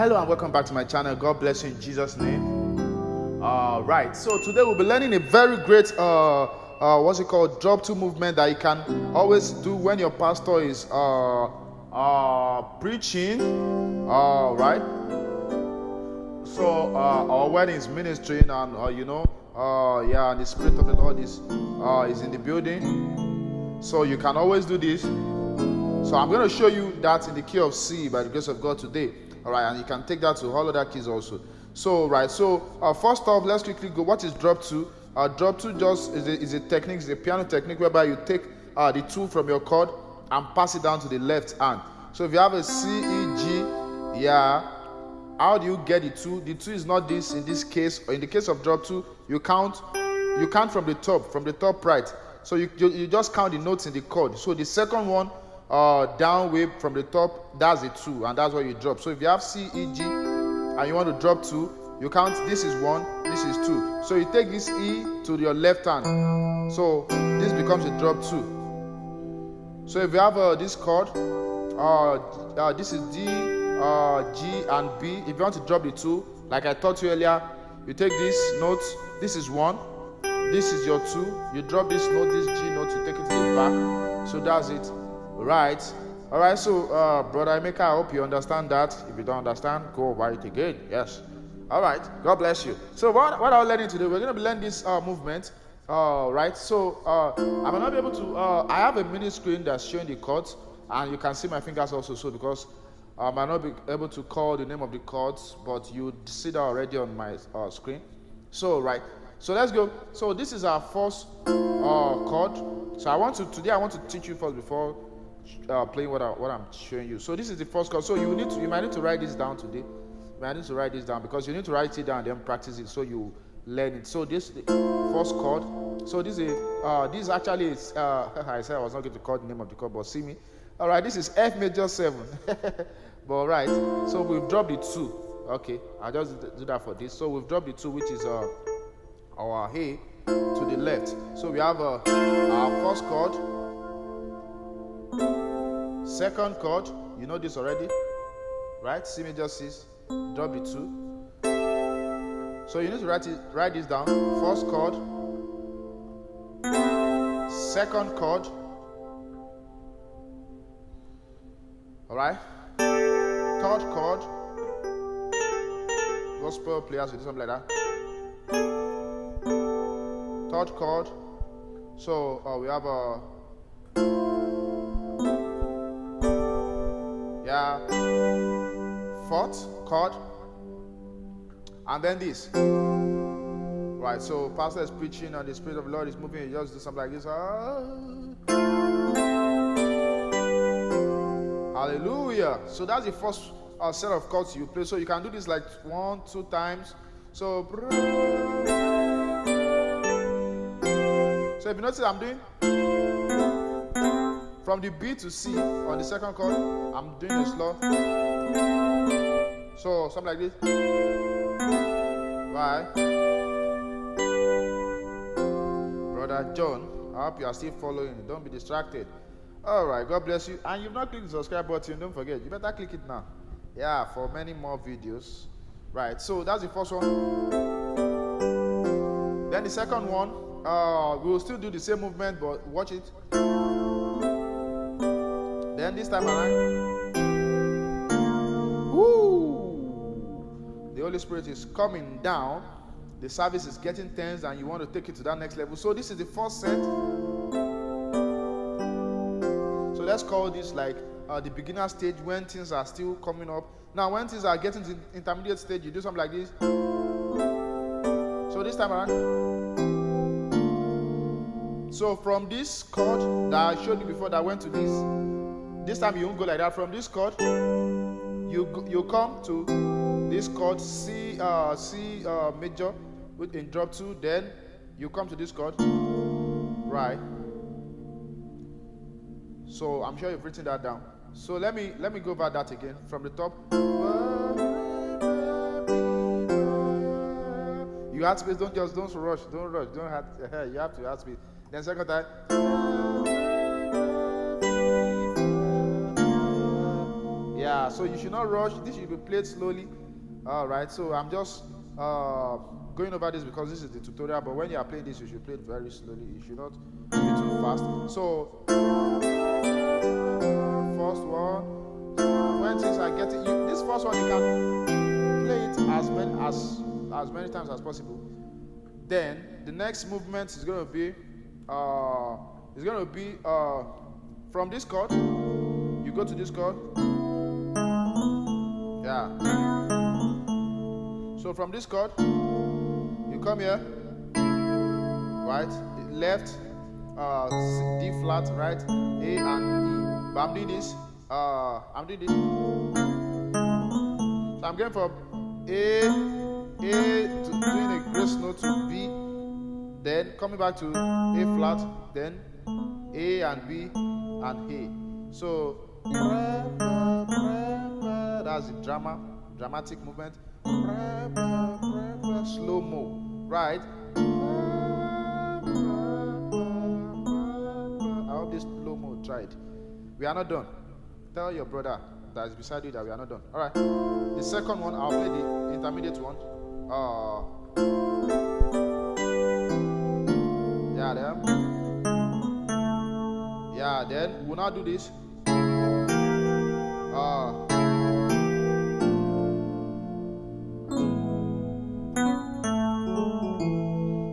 Hello and welcome back to my channel. God bless you in Jesus' name. Right, so today we'll be learning a very great drop two movement that you can always do when your pastor is preaching. Right, so or when he's ministering, and and the Spirit of the Lord is in the building, so you can always do this. So I'm going to show you that in the key of C by the grace of God today. All right, and you can take that to all other keys also. So first off, let's quickly go. What is drop two? Drop two just is a technique, is a piano technique whereby you take the two from your chord and pass it down to the left hand. So if you have a C, E, G, how do you get the two? The two is not this in this case, or in the case of drop two, you count from the top right. So you just count the notes in the chord. So the second one, down wave from the top, that's a two, and that's what you drop. So if you have C, E, G, and you want to drop two, you count. This is one, this is two. So you take this E to your left hand. So this becomes a drop two. So if you have this chord, this is D, G, and B. If you want to drop the two, like I taught you earlier, you take this note. This is one. This is your two. You drop this note, this G note. You take it to the back. So that's it. Right. All right. So, Brother Emeka, I hope you understand that. If you don't understand, go over it again. Yes. All right. God bless you. So, what are we learning today? We're going to be learning this movement. Right. So, I may not be able to. I have a mini screen that's showing the chords, and you can see my fingers also. So, because I might not be able to call the name of the chords, but you see that already on my screen. So, right. So let's go. So this is our first chord. So today I want to teach you first before playing what I'm showing you. So this is the first chord. So you might need to write this down today. You might need to write this down because you need to write it down and then practice it so you learn it. So this is the first chord. So this actually is I said I was not going to call the name of the chord, but see me. All right, this is F major 7. But all right, so we've dropped the 2. Okay, I'll just do that for this. So we've dropped the 2, which is our A to the left. So we have our first chord, second chord, you know this already, right? C major 6, drop the 2. So you need to write this down. First chord, second chord, all right? Third chord, gospel players will do something like that. Third chord. So we have a fourth chord, and then this. Right. So pastor is preaching and the Spirit of the Lord is moving. You just do something like this. Hallelujah. So that's the first set of chords you play. So you can do this like 1, 2 times. So if you notice, I'm doing from the B to C on the second chord. I'm doing it slow. So something like this. Right. Brother John, I hope you are still following. Don't be distracted. All right. God bless you. And you've not clicked the subscribe button. Don't forget. You better click it now. Yeah, for many more videos. Right. So that's the first one. Then the second one. We will still do the same movement, but watch it. Then this time around, the Holy Spirit is coming down. The service is getting tense, and you want to take it to that next level. So this is the first set. So let's call this like the beginner stage when things are still coming up. Now, when things are getting to the intermediate stage, you do something like this. So this time around. So from this chord that I showed you before that went to this time you won't go like that. From this chord, you come to this chord C major in drop 2. Then you come to this chord, right? So I'm sure you've written that down. So let me go over that again from the top. You have space. Don't rush. Don't rush. You have to have space. Then second time. Yeah. Yeah, so you should not rush. This should be played slowly. All right, so I'm just going over this because this is the tutorial, but when you are playing this, you should play it very slowly. You should not be too fast. So first one, when things are getting this first one, you can play it as many times as possible. Then the next movement is going to be from this chord. You go to this chord. Yeah. So from this chord, you come here, right? Left, D flat, right? A and E. But I'm doing this. So I'm going from A to doing a grace note to B, then coming back to A flat, then A and B and A. So that's the dramatic movement. Slow mo, right? I hope this slow mo tried. We are not done. Tell your brother that is beside you that we are not done. All right. The second one, I'll play the intermediate one. Yeah, then. Yeah, then we'll now do this.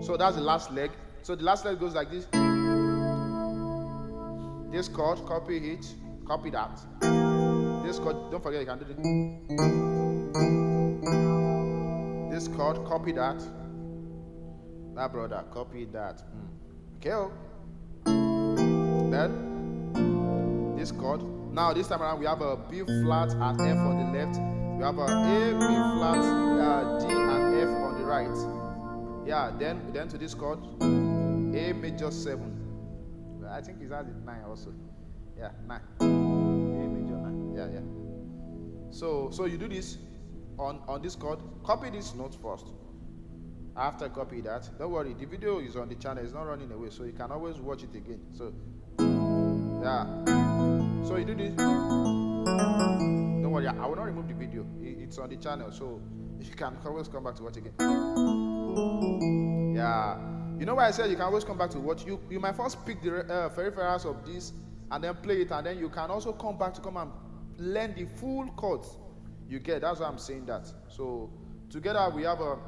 So that's the last leg. So the last leg goes like this. This chord, copy it, copy that. This chord, don't forget you can do this chord, copy that. That brother, copy that. Okay. Then this chord. Now this time around we have a B flat and F on the left. We have a A, B flat, D and F on the right. Yeah, then to this chord, A major 7. I think it's at 9 also. Yeah, 9. A major 9. Yeah. So you do this on this chord. Copy this note first. After copy that, don't worry, the video is on the channel, it's not running away, so you can always watch it again. So yeah. So you do this. Don't worry, I will not remove the video. It's on the channel, so you can always come back to watch again. Yeah. You know why I said you can always come back to watch? You might first pick the peripherals of this and then play it, and then you can also come back to come and learn the full chords you get. That's why I'm saying that. So together we have a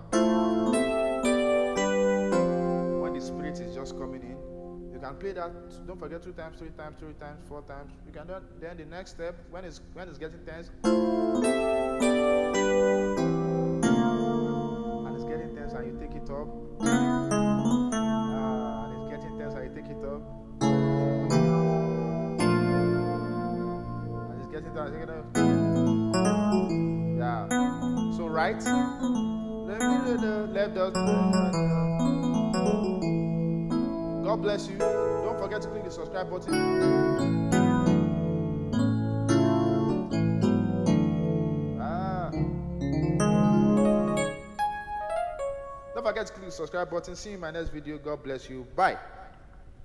when the spirit is just coming in, you can play that. Don't forget 2 times, 3 times, 3 times, 4 times. You can do then the next step when it's getting tense. And it's getting tense and you take it up. And it's getting tense and you take it up. And it's getting tense and you take it up. Yeah. So right. Left does. God bless you. Don't forget to click the subscribe button. Don't forget to click the subscribe button. See you in my next video. God bless you. Bye.